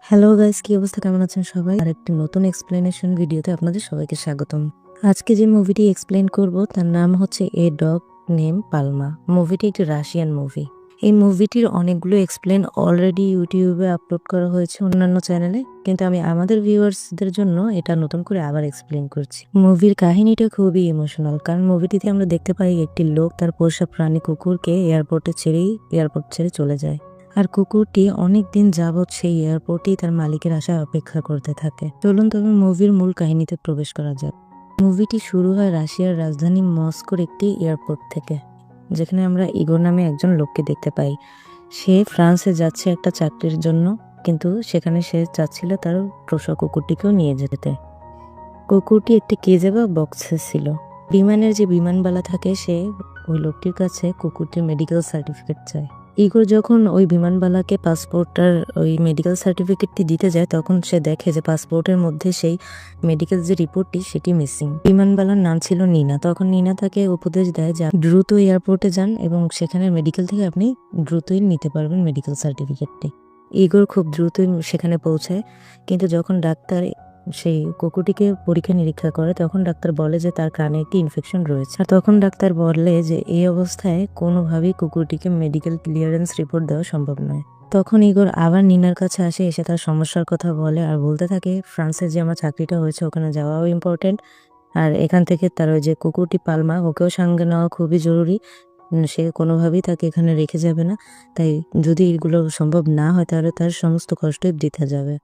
Hello guys, কি অবস্থা, কেমন আছেন সবাই? আর একটি নতুন এক্সপ্লেনেশন ভিডিওতে আপনাদের সবাইকে স্বাগতম। আজকে যে মুভিটি এক্সপ্লেন করব তার নাম হচ্ছে এ ডগ নেম পালমা। মুভিটি একটি রাশিয়ান মুভি। এই মুভিটির অনেকগুলো এক্সপ্লেন অলরেডি ইউটিউবে আপলোড করা হয়েছে অন্যান্য চ্যানেলে, কিন্তু আমি আমাদের ভিউয়ার্সদের জন্য এটা নতুন করে আবার এক্সপ্লেন করছি। মুভির কাহিনীটা খুবই ইমোশনাল, কারণ মুভিটিতে আমরা দেখতে পাই একটি লোক তার পোষা প্রাণী কুকুরকে এয়ারপোর্ট ছেড়ে চলে যায়। আর কুকুরটি অনেকদিন যাবৎ সেই এয়ারপোর্টেই তার মালিকের আশায় অপেক্ষা করতে থাকে। চলুন তবে মুভির মূল কাহিনীতে প্রবেশ করা যাক। মুভিটি শুরু হয় রাশিয়ার রাজধানী মস্কোর একটি এয়ারপোর্ট থেকে, যেখানে আমরা ইগোর নামে একজন লোককে দেখতে পাই। সে ফ্রান্সে যাচ্ছে একটা চাকরির জন্য, কিন্তু সেখানে সে চাচ্ছিল তার পোষা কুকুরটিকেও নিয়ে যেতে। কুকুরটি একটি কেজে বা বক্সে ছিল। বিমানের যে বিমানবালা থাকে সে ওই লোকটির কাছে কুকুরটির মেডিকেল সার্টিফিকেট চায়। ইগোর যখন ওই বিমানবালাকে পাসপোর্টটার ওই মেডিকেল সার্টিফিকেটটি দিতে যায়, তখন সে দেখে যে পাসপোর্টের মধ্যে সেই মেডিকেল যে রিপোর্টটি সেটি মিসিং। বিমানবালার নাম ছিল নিনা। তখন নিনা তাকে উপদেশ দেয় যে দ্রুত এয়ারপোর্টে যান এবং সেখানে মেডিকেল থেকে আপনি দ্রুতই নিতে পারবেন মেডিকেল সার্টিফিকেটটি। ইগোর খুব দ্রুতই সেখানে পৌঁছায়, কিন্তু যখন ডাক্তার সেই কুকুরটিকে পরীক্ষা নিরীক্ষা করে তখন ডাক্তার বলে যে তার কানে একটি ইনফেকশন রয়েছে। আর তখন ডাক্তার বলে যে এই অবস্থায় কোনোভাবেই কুকুরটিকে মেডিকেল ক্লিয়ারেন্স রিপোর্ট দেওয়া সম্ভব নয়। তখন ইগোর আবার নিনার কাছে আসে, এসে তার সমস্যার কথা বলে আর বলতে থাকে ফ্রান্সে যে আমার চাকরিটা হয়েছে ওখানে যাওয়াও ইম্পর্টেন্ট, আর এখান থেকে তার ওই যে কুকুরটি পালমা ওকেও সঙ্গে নেওয়া খুবই জরুরি। সে কোনোভাবেই তাকে এখানে রেখে যাবে না, তাই যদি এগুলো সম্ভব না হয় তাহলে তার সমস্ত কষ্টই বৃথা যাবে।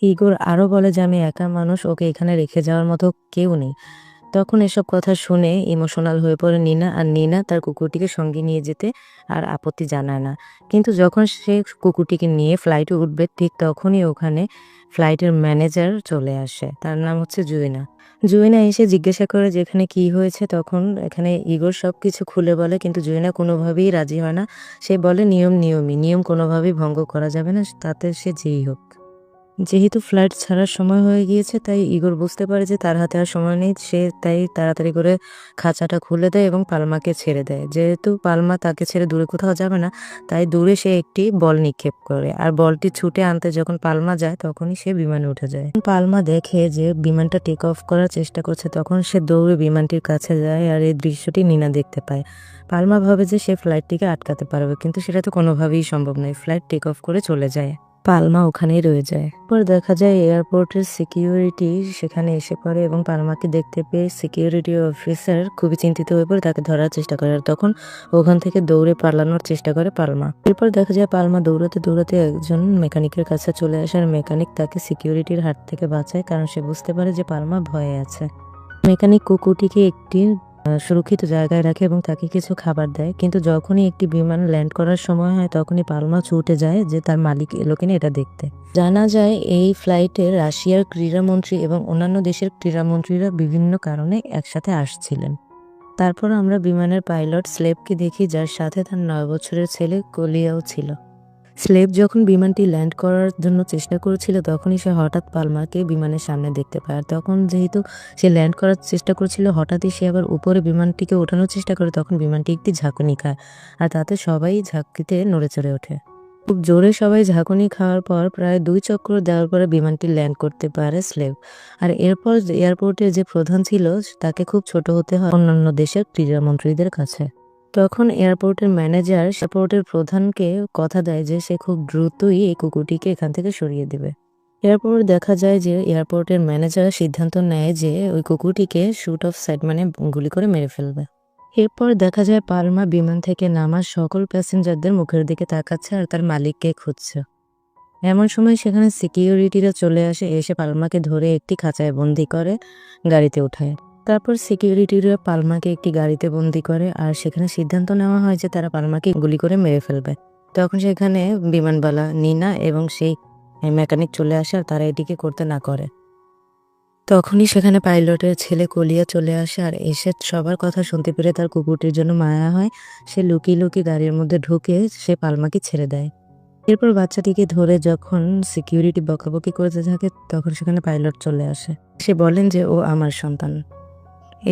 ইগোর আরও বলে যে আমি একা মানুষ, ওকে এখানে রেখে যাওয়ার মতো কেউ নেই। তখন এসব কথা শুনে ইমোশনাল হয়ে পড়ে নিনা, আর নিনা তার কুকুরটিকে সঙ্গে নিয়ে যেতে আর আপত্তি জানায় না। কিন্তু যখন সে কুকুরটিকে নিয়ে ফ্লাইটে উঠবে ঠিক তখনই ওখানে ফ্লাইটের ম্যানেজার চলে আসে। তার নাম হচ্ছে জুইনা। জুইনা এসে জিজ্ঞাসা করে যে এখানে কি হয়েছে। তখন এখানে ইগোর সব কিছু খুলে বলে, কিন্তু জুইনা কোনোভাবেই রাজি হয় না। সে বলে নিয়ম কোনোভাবেই ভঙ্গ করা যাবে না, তাতে সে যেই হোক। যেহেতু ফ্লাইট ছাড়ার সময় হয়ে গিয়েছে তাই ইগোর বুঝতে পারে যে তার হাতে আর সময় নেই। সে তাই তাড়াতাড়ি করে খাঁচাটা খুলে দেয় এবং পালমাকে ছেড়ে দেয়। যেহেতু পালমা তাকে ছেড়ে দূরে কোথাও যাবে না, তাই দূরে সে একটি বল নিক্ষেপ করে, আর বলটি ছুটে আনতে যখন পালমা যায় তখনই সে বিমানে উঠে যায়। পালমা দেখে যে বিমানটা টেক অফ করার চেষ্টা করছে, তখন সে দৌড়ে বিমানটির কাছে যায় আর এই দৃশ্যটি নিনা দেখতে পায়। পালমা ভাবে যে সে ফ্লাইটটিকে আটকাতে পারবে, কিন্তু সেটা তো কোনোভাবেই সম্ভব নয়। ফ্লাইট টেক অফ করে চলে যায়, পালমা ওখানেই রয়ে যায়। পরে দেখা যায় এয়ারপোর্টের সিকিউরিটি সেখানে এসে পড়ে এবং পালমাকে দেখতে পেয়ে সিকিউরিটি অফিসার খুবই চিন্তিত হয়ে পড়ে তাকে ধরার চেষ্টা করে, আর তখন ওখান থেকে দৌড়ে পালানোর চেষ্টা করে পালমা। এরপর দেখা যায় পালমা দৌড়াতে দৌড়াতে একজন মেকানিকের কাছে চলে আসে, আর মেকানিক তাকে সিকিউরিটির হাত থেকে বাঁচায়, কারণ সে বুঝতে পারে যে পালমা ভয়ে আছে। মেকানিক কুকুরটিকে একটি সুরক্ষিত জায়গায় রাখে এবং তাকে কিছু খাবার দেয়, কিন্তু যখনই একটি বিমান ল্যান্ড করার সময় হয় তখনই পালমা ছুটে যায় যে তার মালিক এলো কিনা এটা দেখতে। জানা যায় এই ফ্লাইটে রাশিয়ার ক্রীড়ামন্ত্রী এবং অন্যান্য দেশের ক্রীড়ামন্ত্রীরা বিভিন্ন কারণে একসাথে আসছিলেন। তারপর আমরা বিমানের পাইলট স্লেভকে দেখি, যার সাথে তার 9 বছরের ছেলে কলিয়াও ছিল। স্লেভ যখন বিমানটি ল্যান্ড করার জন্য চেষ্টা করেছিল তখনই সে হঠাৎ পালমাকে বিমানের সামনে দেখতে পায়। আর তখন যেহেতু সে ল্যান্ড করার চেষ্টা করছিল, হঠাৎই সে আবার উপরে বিমানটিকে ওঠানোর চেষ্টা করে, তখন বিমানটি একটি ঝাঁকুনি খায়, আর তাতে সবাই ঝাঁকিতে নড়ে চড়ে ওঠে। খুব জোরে সবাই ঝাঁকুনি খাওয়ার পর প্রায় 2 চক্র দেওয়ার পরে বিমানটি ল্যান্ড করতে পারে স্লেভ। আর এরপর এয়ারপোর্টের যে প্রধান ছিল তাকে খুব ছোট হতে হয় অন্যান্য দেশের ক্রীড়ামন্ত্রীদের কাছে। তখন এয়ারপোর্টের ম্যানেজার এয়ারপোর্টের প্রধানকে কথা দেয় যে সে খুব দ্রুতই এই কুকুরটিকে এখান থেকে সরিয়ে দেবে। এরপর দেখা যায় যে এয়ারপোর্টের ম্যানেজার সিদ্ধান্ত নেয় যে ওই কুকুরটিকে শুট অফ সাইড মানে গুলি করে মেরে ফেলবে। এরপর দেখা যায় পালমা বিমান থেকে নামা সকল প্যাসেঞ্জারদের মুখের দিকে তাকাচ্ছে আর তার মালিককে খুঁজছে। এমন সময় সেখানে সিকিউরিটিরা চলে আসে, এসে পালমাকে ধরে একটি খাঁচায় বন্দি করে গাড়িতে ওঠায়। তারপর সিকিউরিটিরা পালমাকে একটি গাড়িতে বন্দি করে, আর সেখানে সিদ্ধান্ত নেওয়া হয় যে তারা পালমাকে গুলি করে মেরে ফেলবে। তখন সেখানে বিমানবালা নিনা এবং সেই মেকানিক চলে আসে, আর তারা এটিকে করতে না করে। তখনই সেখানে পাইলটের ছেলে কলিয়া চলে আসে, আর এসে সবার কথা শুনতে পেরে তার কুকুরটির জন্য মায়া হয়। সে লুকিয়ে লুকিয়ে গাড়ির মধ্যে ঢুকে সে পালমাকে ছেড়ে দেয়। এরপর বাচ্চাটিকে ধরে যখন সিকিউরিটি বকাবকি করতে থাকে তখন সেখানে পাইলট চলে আসে। সে বলেন যে ও আমার সন্তান।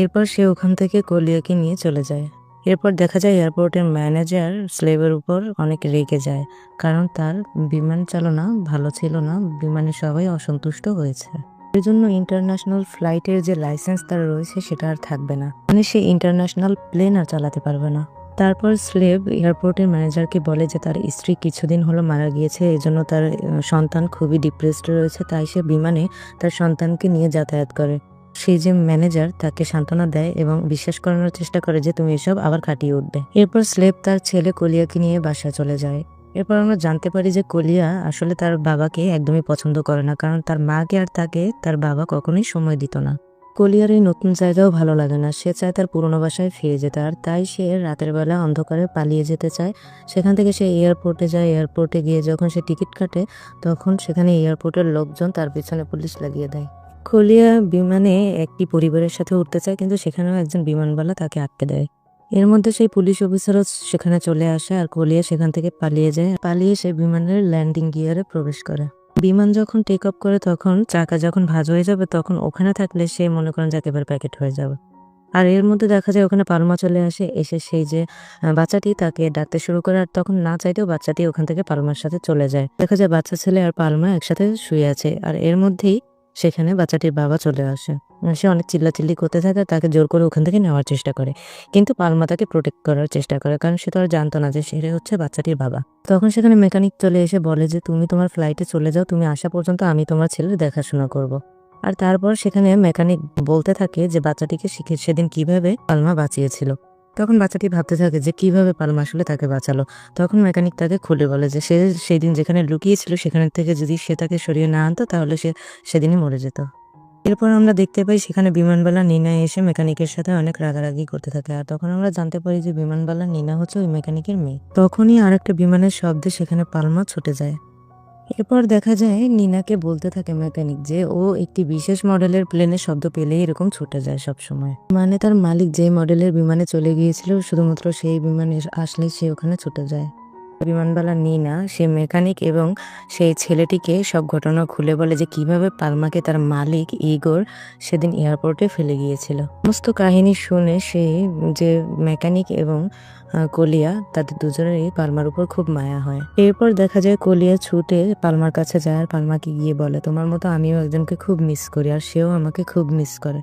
এরপর সে ওখান থেকে কলিয়াকে নিয়ে চলে যায়। এরপর দেখা যায় এয়ারপোর্টের ম্যানেজার স্লেভের উপর অনেক রেগে যায়, কারণ তার বিমান চালনা ভালো ছিল না, বিমানের সবাই অসন্তুষ্ট হয়েছে। এর জন্য ইন্টারন্যাশনাল ফ্লাইটের যে লাইসেন্স তার রয়েছে সেটা আর থাকবে না, মানে সে ইন্টারন্যাশনাল প্লেন আর চালাতে পারবে না। তারপর স্লেভ এয়ারপোর্টের ম্যানেজারকে বলে যে তার স্ত্রী কিছুদিন হলো মারা গিয়েছে, এজন্য তার সন্তান খুবই ডিপ্রেসড রয়েছে, তাই সে বিমানে তার সন্তানকে নিয়ে যাতায়াত করে। সেই যে ম্যানেজার তাকে সান্ত্বনা দেয় এবং বিশ্বাস করানোর চেষ্টা করে যে তুমি এসব আবার কাটিয়ে উঠবে। এরপর স্লেভ তার ছেলে কলিয়াকে নিয়ে বাসায় চলে যায়। এরপর আমরা জানতে পারি যে কলিয়া আসলে তার বাবাকে একদমই পছন্দ করে না, কারণ তার মাকে আর তাকে তার বাবা কখনোই সময় দিত না। কলিয়ার এই নতুন জায়গাও ভালো লাগে না, সে চায় তার পুরোনো বাসায় ফিরে যেতে, আর তাই সে রাতের বেলা অন্ধকারে পালিয়ে যেতে চায়। সেখান থেকে সে এয়ারপোর্টে যায়। এয়ারপোর্টে গিয়ে যখন সে টিকিট কাটে তখন সেখানে এয়ারপোর্টের লোকজন তার পিছনে পুলিশ লাগিয়ে দেয়। কলিয়া বিমানে একটি পরিবারের সাথে উঠতে চায়, কিন্তু সেখানেও একজন বিমানবালা তাকে আটকে দেয়। এর মধ্যে সেই পুলিশ অফিসারও সেখানে চলে আসে আর কলিয়া সেখান থেকে পালিয়ে যায়। পালিয়ে সে বিমানের ল্যান্ডিং গিয়ারে প্রবেশ করে। বিমান যখন টেক অফ করে তখন চাকা যখন ভাঁজ হয়ে যাবে তখন ওখানে থাকলে সে মনে করেন যে একেবারে প্যাকেট হয়ে যাবে। আর এর মধ্যে দেখা যায় ওখানে পালমা চলে আসে, এসে সেই যে বাচ্চাটি তাকে ডাকতে শুরু করে, আর তখন না চাইতেও বাচ্চাটি ওখান থেকে পালমার সাথে চলে যায়। দেখা যায় বাচ্চা ছেলে আর পালমা একসাথে শুয়ে আছে, আর এর মধ্যেই সেখানে বাচ্চাটির বাবা চলে আসে। সে অনেক চিল্লাচিল্লি করতে থাকে, তাকে জোর করে ওখান থেকে নেওয়ার চেষ্টা করে, কিন্তু পালমা তাকে প্রোটেক্ট করার চেষ্টা করে, কারণ সে তো আর জানতো না যে সে হচ্ছে বাচ্চাটির বাবা। তখন সেখানে মেকানিক চলে এসে বলে যে তুমি তোমার ফ্লাইটে চলে যাও, তুমি আসা পর্যন্ত আমি তোমার ছেলের দেখাশোনা করব। আর তারপর সেখানে মেকানিক বলতে থাকে যে বাচ্চাটিকে সেদিন কিভাবে পালমা বাঁচিয়েছিল। তখন বাচ্চাটি ভাবতে থাকে যে কিভাবে পালমা আসলে তাকে বাঁচালো। তখন মেকানিক তাকে খুলে বলে যে সে সেদিন যেখানে লুকিয়েছিল সেখান থেকে যদি সে তাকে সরিয়ে না আনতো তাহলে সে সেদিনই মরে যেত। এরপর আমরা দেখতে পাই সেখানে বিমানবালা নিনা এসে মেকানিকের সাথে অনেক রাগারাগি করতে থাকে, আর তখন আমরা জানতে পারি যে বিমানবালা নিনা হচ্ছে ওই মেকানিকের মেয়ে। তখনই আরেকটা বিমানের শব্দে সেখানে পালমা ছুটে যায়। এরপর দেখা যায় নিনাকে বলতে থাকে মেকানিক যে ও একটি বিশেষ মডেলের প্লেনের শব্দ পেলেই এরকম ছুটে যায় সব সময়, মানে তার মালিক যে মডেলের বিমানে চলে গিয়েছিল শুধুমাত্র সেই বিমানে আসলেই সে ওখানে ছুটে যায়। বিমানবালা নিনা সে মেকানিক এবং সেই ছেলেটিকে সব ঘটনা খুলে বলে যে কিভাবে পালমাকে তার মালিক ইগোর সেদিন এয়ারপোর্টে ফেলে গিয়েছিল। সমস্ত কাহিনী শুনে সে যে মেকানিক এবং কলিয়া তাদের দুজনেরই পালমার উপর খুব মায়া হয়। এরপর দেখা যায় কলিয়া ছুটে পালমার কাছে যায় আর পালমাকে গিয়ে বলে তোমার মতো আমিও একজনকে খুব মিস করি, আর সেও আমাকে খুব মিস করে।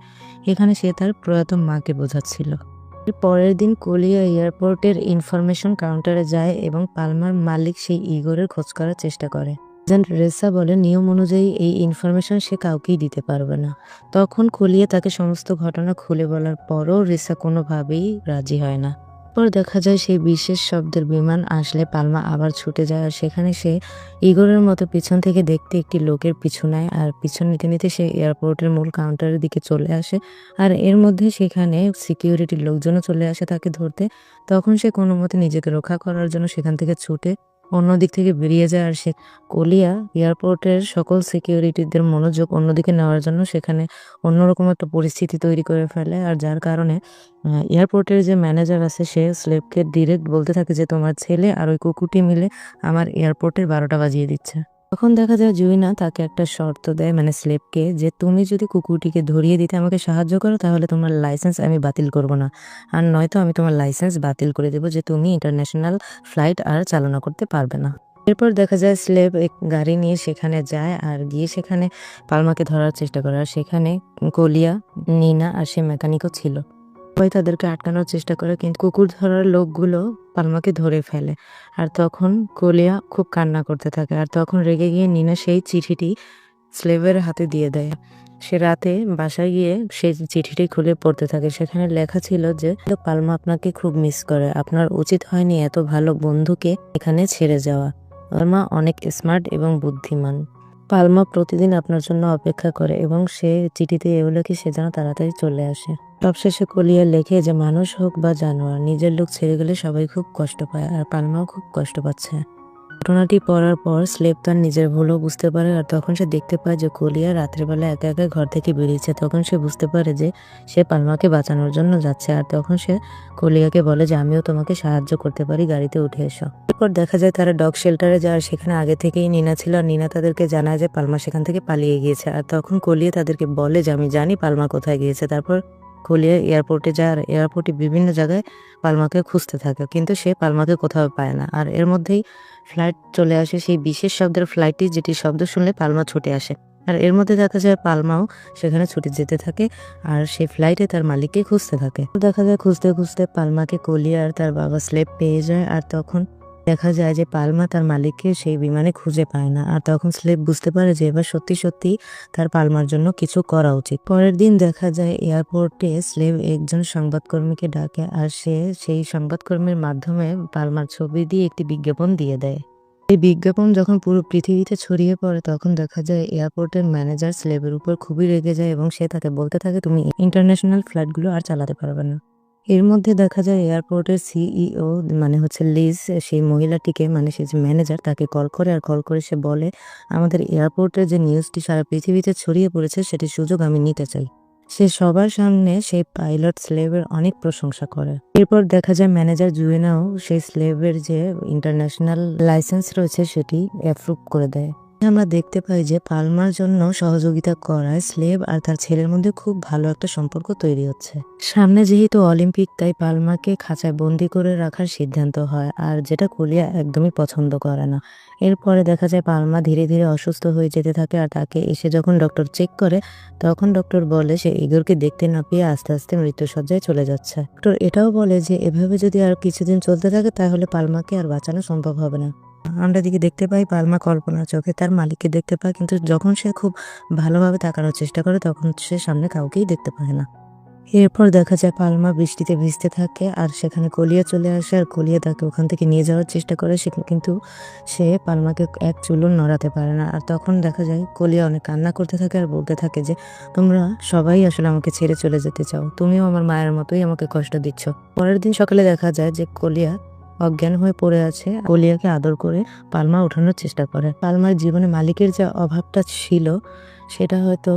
এখানে সে তার প্রয়াত মাকে বোঝাচ্ছিল। পরের দিন কলিয়া এয়ারপোর্টের ইনফরমেশন কাউন্টারে যায় এবং পালমার মালিক সেই ইগোরের খোঁজ করার চেষ্টা করে। এজেন্ট রেসা বলে নিয়ম অনুযায়ী এই ইনফরমেশন সে কাউকেই দিতে পারবে না। তখন কলিয়া তাকে সমস্ত ঘটনা খুলে বলার পরও রেসা কোনোভাবেই রাজি হয় না। পর দেখা যায় সেই বিশেষ শব্দের বিমান আসলে পালমা আবার ছুটে যায়, আর সেখানে সে ইগোরের মতো পিছন থেকে দেখতে একটি লোকের পিছু নেয়, আর পিছন নিতে নিতে সে এয়ারপোর্টের মূল কাউন্টারের দিকে চলে আসে। আর এর মধ্যে সেখানে সিকিউরিটির লোকজনও চলে আসে তাকে ধরতে। তখন সে কোনো মতে নিজেকে রক্ষা করার জন্য সেখান থেকে ছুটে অন্য দিক থেকে বেরিয়ে যায়, আর সে কলিয়া এয়ারপোর্টের সকল সিকিউরিটিদের মনোযোগ অন্যদিকে নেওয়ার জন্য সেখানে অন্যরকম একটা পরিস্থিতি তৈরি করে ফেলে। আর যার কারণে এয়ারপোর্টের যে ম্যানেজার আছে সে স্লেভকে ডিরেক্ট বলতে থাকে যে তোমার ছেলে আর ওই কুকুরটি মিলে আমার এয়ারপোর্টের 12টা বাজিয়ে দিচ্ছে। তখন দেখা যায় জুইনা তাকে একটা শর্ত দেয়, মানে স্লেভকে, যে তুমি যদি কুকুরটিকে ধরিয়ে দিতে আমাকে সাহায্য করো তাহলে তোমার লাইসেন্স আমি বাতিল করব না, আর নয়তো আমি তোমার লাইসেন্স বাতিল করে দেবো, যে তুমি ইন্টারন্যাশনাল ফ্লাইট আর চালনা করতে পারবে না। এরপর দেখা যায় স্লেভ এক গাড়ি নিয়ে সেখানে যায় আর গিয়ে সেখানে পালমাকে ধরার চেষ্টা করে, আর সেখানে কলিয়া, নিনা আর সে মেকানিকও ছিল। সবাই তাদেরকে আটকানোর চেষ্টা করে, কিন্তু কুকুর ধরার লোকগুলো পালমাকে ধরে ফেলে। আর তখন কলিয়া খুব কান্না করতে থাকে, আর তখন রেগে গিয়ে নিনা সেই চিঠিটি স্লেভের হাতে দিয়ে দেয়। সে রাতে বাসায় গিয়ে সেই চিঠিটি খুলে পড়তে থাকে। সেখানে লেখা ছিল যে পালমা আপনাকে খুব মিস করে, আপনার উচিত হয়নি এত ভালো বন্ধুকে এখানে ছেড়ে যাওয়া। পালমা অনেক স্মার্ট এবং বুদ্ধিমান। পালমা প্রতিদিন আপনার জন্য অপেক্ষা করে এবং সে চিঠিতে এগুলো কি সে যেন তাড়াতাড়ি চলে আসে। সবশেষে কলিয়া লেখে যে মানুষ হোক বা জানোয়ার, নিজের লোক ছেড়ে গেলে সবাই খুব কষ্ট পায়, আর পালমাও খুব কষ্ট পাচ্ছে। ঘটনাটি পড়ার পর স্লেভ তার নিজের ভুলও বুঝতে পারে, আর তখন সে দেখতে পায় যে কলিয়া রাত্রের বেলা একা একা ঘর থেকে বেরিয়েছে। তখন সে বুঝতে পারে যে সে পালমাকে বাঁচানোর জন্য যাচ্ছে, আর তখন সে কলিয়াকে বলে যে আমিও তোমাকে সাহায্য করতে পারি, গাড়িতে উঠে এসো। এরপর দেখা যায় তারা ডগ শেল্টারে যায়, সেখানে আগে থেকেই নিনা ছিল, আর নিনা তাদেরকে জানায় যে পালমা সেখান থেকে পালিয়ে গিয়েছে। আর তখন কলিয়া তাদেরকে বলে যে আমি জানি পালমা কোথায় গিয়েছে। তারপর কলিয়া এয়ারপোর্টে যায় আর এয়ারপোর্টে বিভিন্ন জায়গায় পালমাকে খুঁজতে থাকে, কিন্তু সে পালমাকে কোথাও পায় না। আর এর মধ্যেই ফ্লাইট চলে আসে, সেই বিশেষ শব্দের ফ্লাইটটি, যেটি শব্দ শুনলে পালমা ছুটে আসে। আর এর মধ্যে দেখা যায় পালমাও সেখানে ছুটে যেতে থাকে আর সেই ফ্লাইটে তার মালিককে খুঁজতে থাকে। দেখা যায় খুঁজতে খুঁজতে পালমাকে কলিয়া আর তার বাবা স্লেপ পেয়ে যায়। আর তখন দেখা যায় যে পালমা তার মালিককে সেই বিমানে খুঁজে পায় না। আর তখন স্লেপ বুঝতে পারে যে এবার সত্যি সত্যি তার পালমার জন্য কিছু করা উচিত। পরের দিন দেখা যায় এয়ারপোর্টে স্লেপ একজন সংবাদকর্মীকে ডাকে আর সে সেই সংবাদকর্মীর মাধ্যমে পালমার ছবি দিয়ে একটি বিজ্ঞাপন দিয়ে দেয়। এই বিজ্ঞাপন যখন পুরো পৃথিবীতে ছড়িয়ে পড়ে তখন দেখা যায় এয়ারপোর্টের ম্যানেজার স্লেবের উপর খুবই রেগে যায় এবং সে তাকে বলতে থাকে, তুমি ইন্টারন্যাশনাল ফ্লাইটগুলো আর চালাতে পারবে না। এর মধ্যে দেখা যায় এয়ারপোর্টের সিইও মানে হচ্ছে লিজ, সেই মহিলাটিকে মানে সে যে ম্যানেজার তাকে কল করে। আর কল করে সে বলে, আমাদের এয়ারপোর্টের যে নিউজটি সারা পৃথিবীতে ছড়িয়ে পড়েছে সেটির সুযোগ আমি নিতে চাই। সে সবার সামনে সেই পাইলট স্লেভের অনেক প্রশংসা করে। এরপর দেখা যায় ম্যানেজার জুয়েনাও সেই স্লেভের যে ইন্টারন্যাশনাল লাইসেন্স রয়েছে সেটি অ্যাপ্রুভ করে দেয়। আমরা দেখতে পাই যে পালমার জন্য সহযোগিতা করায় স্লেভ আর তার ছেলের মধ্যে খুব ভালো একটা সম্পর্ক তৈরি হচ্ছে। সামনে যেহেতু অলিম্পিক, তাই পালমাকে খাঁচায় বন্দি করে রাখার সিদ্ধান্ত হয়, আর যেটা কলিয়া একদমই পছন্দ করে না। এরপরে দেখা যায় পালমা ধীরে ধীরে অসুস্থ হয়ে যেতে থাকে আর তাকে এসে যখন ডক্টর চেক করে তখন ডক্টর বলে সে ইগোরকে দেখতে না পেয়ে আস্তে আস্তে মৃত্যুশয্যায় চলে যাচ্ছে। ডক্টর এটাও বলে যে এভাবে যদি আর কিছুদিন চলতে থাকে তাহলে পালমাকে আর বাঁচানো সম্ভব হবে না। আমরা দিকে দেখতে পাই পালমা কল্পনার চোখে তার মালিককে দেখতে পায়, কিন্তু যখন সে খুব ভালোভাবে তাকানোর চেষ্টা করে তখন সে সামনে কাউকেই দেখতে পায় না। এরপর দেখা যায় পালমা বৃষ্টিতে ভিজতে থাকে আর সেখানে কলিয়া চলে আসে আর কলিয়া তাকে ওখান থেকে নিয়ে যাওয়ার চেষ্টা করে, কিন্তু সে পালমাকে এক চুলও নড়াতে পারে না। আর তখন দেখা যায় কলিয়া অনেক কান্না করতে থাকে আর বলতে থাকে যে তোমরা সবাই আসলে আমাকে ছেড়ে চলে যেতে চাও, তুমিও আমার মায়ের মতোই আমাকে কষ্ট দিচ্ছ। পরের দিন সকালে দেখা যায় যে কলিয়া অজ্ঞান হয়ে পড়ে আছে। কলিয়াকে আদর করে পালমা ওঠানোর চেষ্টা করে। পালমার জীবনে মালিকের যে অভাবটা ছিল সেটা হয়তো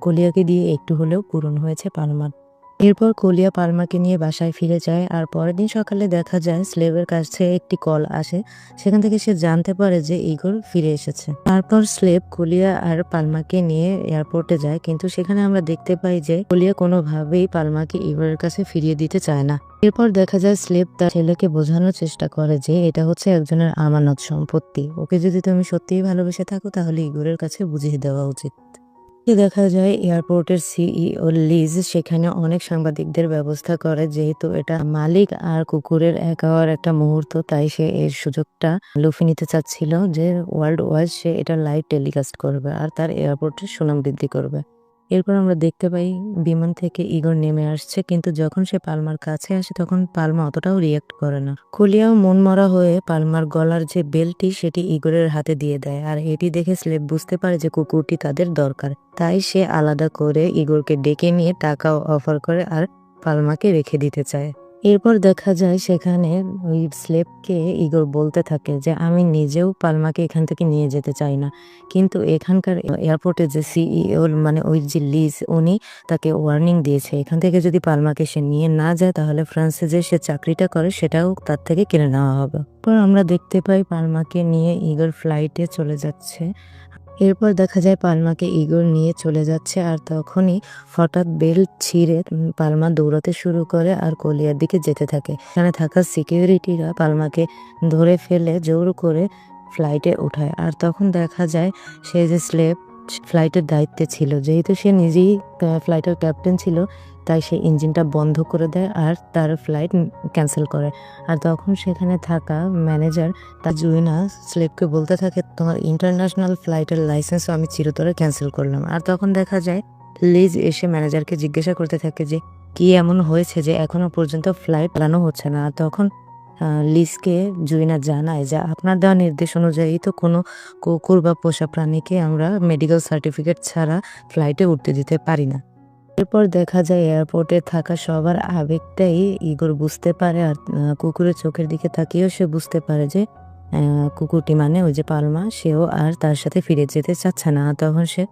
কলিয়াকে দিয়ে একটু হলেও পূরণ হয়েছে পালমার। এরপর কলিয়া পালমাকে নিয়ে বাসায় ফিরে যায় আর পরের দিন সকালে দেখা যায় স্লেভের কাছে একটি কল আসে, সেখান থেকে সে জানতে পারে যে ইগোর ফিরে এসেছে। তারপর স্লেভ কলিয়া আর পালমাকে নিয়ে এয়ারপোর্টে যায়, কিন্তু সেখানে আমরা দেখতে পাই যে কলিয়া কোনোভাবেই পালমাকে ইগোরের কাছে ফিরিয়ে দিতে চায় না। এরপর দেখা যায় স্লেভ তার ছেলেকে বোঝানোর চেষ্টা করে যে এটা হচ্ছে একজনের আমানত সম্পত্তি, ওকে যদি তুমি সত্যিই ভালোবেসে থাকো তাহলে ইগোরের কাছে বুঝিয়ে দেওয়া উচিত। দেখা যায় এয়ারপোর্টের সিইও লিজ সেখানে অনেক সাংবাদিকদের ব্যবস্থা করে, যেহেতু এটা মালিক আর কুকুরের একার একটা মুহূর্ত, তাই সে এর সুযোগটা লুফে নিতে চাচ্ছিল যে ওয়ার্ল্ড ওয়াইড সে এটা লাইভ টেলিকাস্ট করবে আর তার এয়ারপোর্টের সুনাম বৃদ্ধি করবে। এরপর আমরা দেখতে পাই বিমান থেকে ইগোর নেমে আসছে, কিন্তু যখন সে পালমার কাছে আসে তখন পালমা অতটাও রিয়াক্ট করে না। কলিয়াও মনমরা হয়ে পালমার গলার যে বেল্টটি সেটি ইগোরের হাতে দিয়ে দেয় আর এটি দেখে স্লেভ বুঝতে পারে যে কুকুরটি তাদের দরকার, তাই সে আলাদা করে ইগোরকে ডেকে নিয়ে টাকাও অফার করে আর পালমাকে রেখে দিতে চায়। এরপর দেখা যায় সেখানে ওই স্লেভকে ইগোর বলতে থাকে যে আমি নিজেও পালমাকে এখান থেকে নিয়ে যেতে চাই না, কিন্তু এখানকার এয়ারপোর্টে যে সিইও মানে ওই যে লিজ উনি তাকে ওয়ার্নিং দিয়েছে এখান থেকে যদি পালমাকে সে নিয়ে না যায় তাহলে ফ্রান্সে যে সে চাকরিটা করে সেটাও তার থেকে কিনে নেওয়া হবে। এরপর আমরা দেখতে পাই পালমাকে নিয়ে ইগোর ফ্লাইটে চলে যাচ্ছে। এরপর দেখা যায় পালমাকে ইগোর নিয়ে চলে যাচ্ছে আর তখনই হঠাৎ বেল্ট ছিঁড়ে পালমা দৌড়াতে শুরু করে আর কলিয়ার দিকে যেতে থাকে। এখানে থাকা সিকিউরিটিরা পালমাকে ধরে ফেলে জোর করে ফ্লাইটে উঠায়। আর তখন দেখা যায় সে যে স্লেভ ফ্লাইটের দায়িত্বে ছিল, যেহেতু সে নিজেই ফ্লাইটের ক্যাপ্টেন ছিল, তাই সে ইঞ্জিনটা বন্ধ করে দেয় আর তার ফ্লাইট ক্যান্সেল করে। আর তখন সেখানে থাকা ম্যানেজার তার জুয়েনা স্লেভকে বলতে থাকে তোমার ইন্টারন্যাশনাল ফ্লাইটের লাইসেন্স আমি চিরতরে ক্যান্সেল করলাম। আর তখন দেখা যায় লিজ এসে ম্যানেজারকে জিজ্ঞাসা করতে থাকে যে কি এমন হয়েছে যে এখনো পর্যন্ত ফ্লাইট চালানো হচ্ছে না। আর তখন লিজকে জুয়েনা জানায় যে আপনার দেওয়া নির্দেশ অনুযায়ী তো কোনো কুকুর বা পোষা প্রাণীকে আমরা মেডিকেল সার্টিফিকেট ছাড়া ফ্লাইটে উঠতে দিতে পারি না। এরপর দেখা যায় এয়ারপোর্টে থাকা সবার আবেগটাই ইগোর বুঝতে পারে আর কুকুরের চোখের দিকে তাকিয়েও সে বুঝতে পারে যে কুকুরটি মানে ওই যে পালমা সেও আর তার সাথে ফিরে যেতে চাচ্ছে না। তখন সে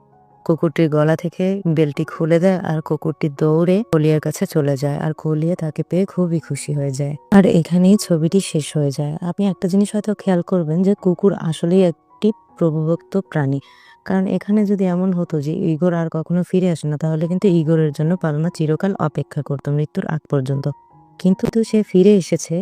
কুকুরটির গলা থেকে বেল্টটি খুলে দেয় আর কুকুরটি দৌড়ে কলিয়ার কাছে চলে যায় আর কলিয়া তাকে পেয়ে খুবই খুশি হয়ে যায়। আর এখানেই ছবিটি শেষ হয়ে যায়। আপনি একটা জিনিস হয়তো খেয়াল করবেন যে কুকুর আসলেই একটি প্রভুভক্ত প্রাণী, কারণ এখানে যদি এমন হতো যে ইগোর আর কখনো ফিরে আসে না, তাহলে কিন্তু ইগোরের জন্য পালমা চিরকাল অপেক্ষা করতো মৃত্যুর আগ পর্যন্ত। কিন্তু সে ফিরে এসেছে,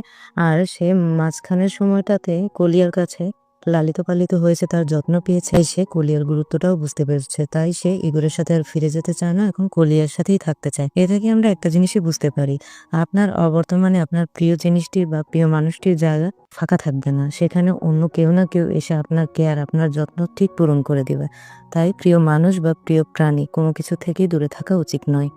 আর সে মাঝখানের সময়টাতে কলিয়ার কাছে লালিত পালিত হয়েছে, তার যত্ন পেয়েছে, সে কলিয়ার গুরুত্বটাও বুঝতে পেরেছে। তাই সে ইগোরের সাথে আর ফিরে যেতে চায় না, এখন কলিয়ার সাথেই থাকতে চায়। এ থেকে আমরা একটা জিনিসই বুঝতে পারি, আপনার অবর্তমানে আপনার প্রিয় জিনিসটির বা প্রিয় মানুষটির জায়গা ফাঁকা থাকবে না, সেখানে অন্য কেউ না কেউ এসে আপনার কেয়ার, আপনার যত্ন ঠিক পূরণ করে দিবে। তাই প্রিয় মানুষ বা প্রিয় প্রাণী কোনো কিছু থেকেই দূরে থাকা উচিত নয়।